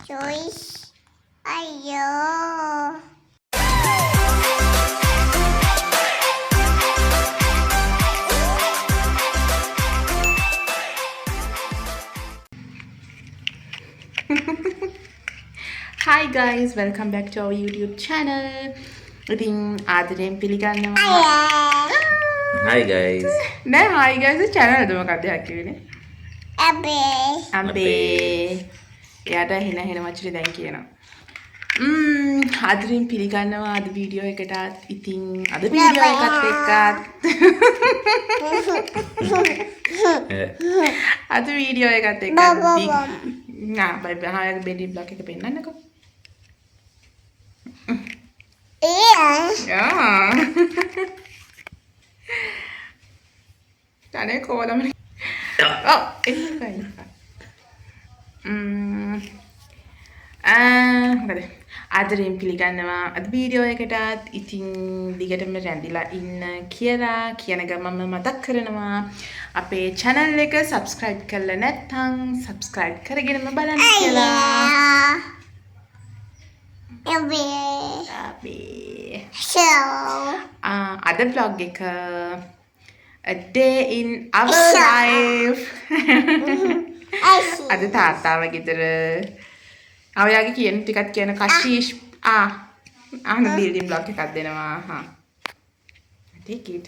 Joyce. Ayo. Hi guys, welcome back to our YouTube channel. ඉතින් ආදරයෙන් පිළිගන්නවා. Hi guys. නෑ hi guys channel එක මොකක්ද කිව්වේ? Abe. අම්බේ. එයාට හින හින මචුරි දැන් කියනවා. ආදරයෙන් පිළිගන්නවා අද වීඩියෝ එකටත්. ඉතින් අද වීඩියෝ එකත් එක්කත් අද වීඩියෝ එකත් එක්ක නා බයි බහාය බෙඩි බ්ලොක් එක පෙන්නන්නකෝ. Ja. Tane koodam. Oh, ini මොකද ආදරයෙන් පිළිගන්නවා අද වීඩියෝ එකටත්. ඉතින් දිගටම රැඳිලා ඉන්න කියලා කියන ගමන්ම මතක් කරනවා අපේ channel එක subscribe කරලා නැත්නම් subscribe කරගෙනම බලන්න කියලා. Abe. So. Ada vlog එක a day in our life. අද තාත්තාව ගෙදර අවයාගේ කියන ටිකක් කියන කශීෂ් බිල්ඩින් බ්ලොග් එකක් දෙනවා. Take it.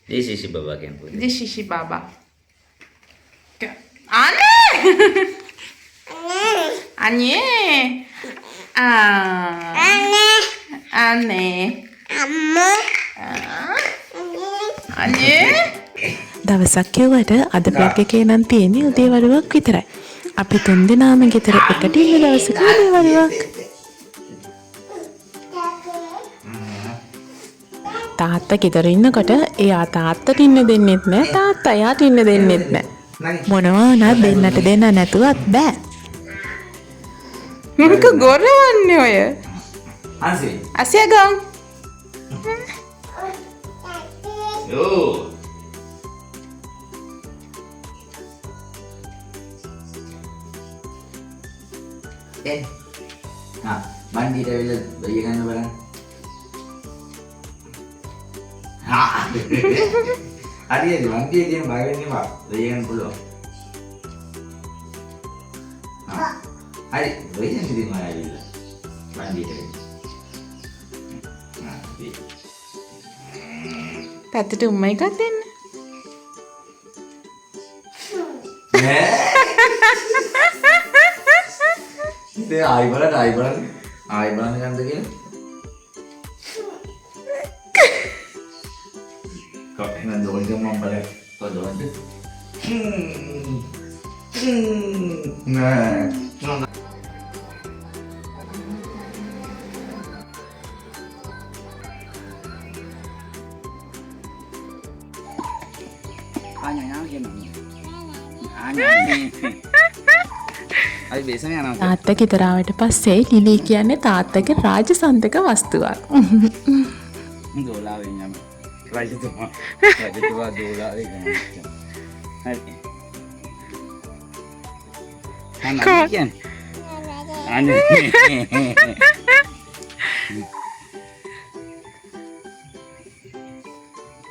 This is Baba can put. This is Baba. Anne! Anne. Anne. Amma. Anne. දවසක් කියුවට අද බ්ලොග් එකේ නම් තියෙන්නේ උදේවරුවක් විතරයි. අපි තුන්දෙනාම ගෙදර එකට ඉන්න දවසක උදේවරුවක්. තාත්තා ගෙදර ඉන්නකොට එයා තාත්තට ඉන්න දෙන්නෙත් නෑ, තාත්තා එයාට ඉන්න දෙන්නෙත් නෑ. මොනවා වුණත් දෙන්නට දෙන්න නැතුවත් බෑ. මොකක් ගොරවන්නේ ඔය? Ansi. අසියගම්. Yo. Mandi dah bila bayangan barang. Hari ni mandi dia bayangan ni pak bayangan puluh. Hari bayangan dia mana bila mandi dah. තාත්තට උම්මා එකක් දෙන්න. Dia air balan kan tu kira. Kau nak doan ke mam pada kau doan tu. Nah. තාත්තා ගෙදර ආවට පස්සේ lily කියන්නේ තාත්තගේ රාජසන්තක වස්තුවක්. දෝලාවෙන් යම රජතුමා දෝලාවේ ගමන්. හරි. අනේ.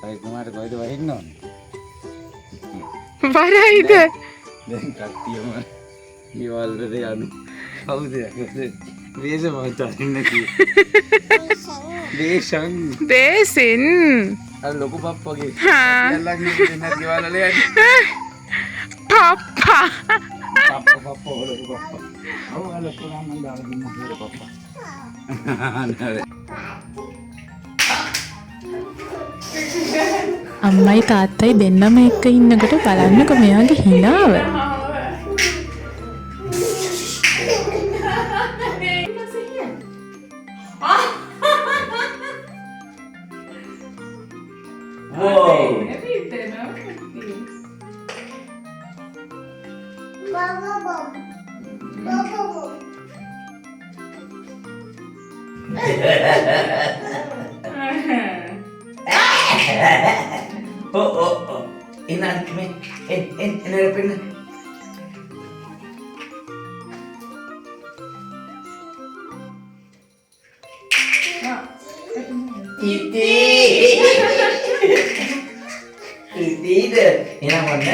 රජතුමාට කොයිද වහින්න ඕනේ? වරයිද? දැන් කට්ටියම ඊවල වලට යන්නේ. කවුද යන්නේ? වේස මහත්තයා කී. දේශන්. දේසින්. අර ලොකු පප්පගේ. හා. යල්ලගේ දෙන්නත් ගෙවල් වල යන්නේ. පප්පා. පප්පා ලොකු පප්පා. ඔව් අර ලොකු නම් දාලා දුන්න ලොකු පප්පා. අම්මයි තාත්තයි දෙන්නම එක්ක ඉන්නකොට බලන්නකො මෙයාගේ හිනාව. Wow. Oh. Enak, ini ada pena. කිටි කිටිද එනම් ඔන්න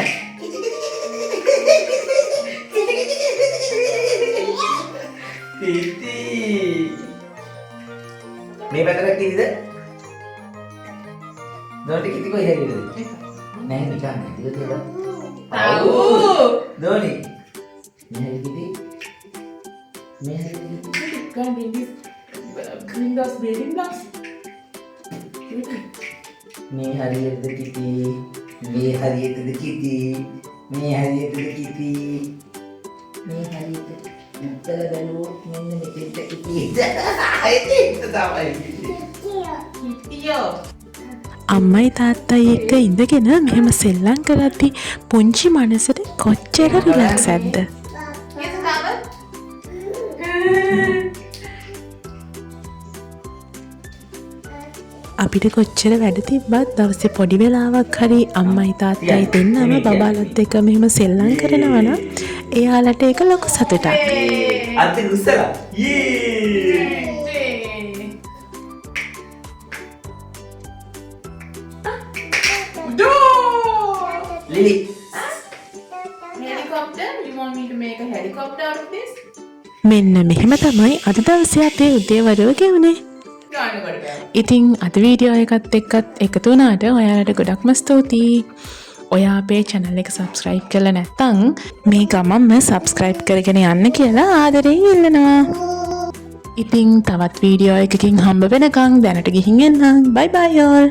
කිටි මේ පැත්තට කිටිද දොන්ට කිටි කොයි හැරියද නෑ නිකන් නැතිව තියලා Tahu. දෝනි මේ හැරි කිටි මේ හැරි කිටි Kan ini green glass, building glass. මේ හරියටද කිටි මේ හරියටද කිටි මේ හරියටද කිටි මේ හරියට උත්තර බැලුවොත් මෙන්න මෙතෙන්ට කිටි ඒක තමයි Iyo. අම්මයි තාත්තයි එක්ක ඉඳගෙන මෙහෙම සෙල්ලම් කරද්දි පුංචි මනසට කොච්චර රිලැක්ස් ඇද්ද? Itu sama. අපිට කොච්චර වැඩ තිබ්බත් දවසේ පොඩි වෙලාවක් හරි අම්මයි තාත්තයි දෙන්නම බබාලත් එක්ක මෙහෙම සෙල්ලම් කරනවා නම් එයාලට ඒක ලොකු සතුටක්. අන්තිම උස්සලා යේ Lily Helicopter. You want me to make a helicopter out of this? මෙන්න මෙහෙම තමයි අද දවසේ අපේ උදේවරුව ගෙවුනේ. No, I'm not going ඉතින් අද වීඩියෝ එකත් එක්කත් එකතු වුණාට ඔයාලට ගොඩක්ම ස්තුතියි. ඔයා අපේ channel එක subscribe කරලා නැත්නම් මේ ගමන්ම subscribe කරගෙන යන්න කියලා ආදරයෙන් ඉල්ලනවා. ඉතින් තවත් වීඩියෝ එකකින් හම්බ වෙනකන් දැනට ගිහින් එන්නම්. bye bye all.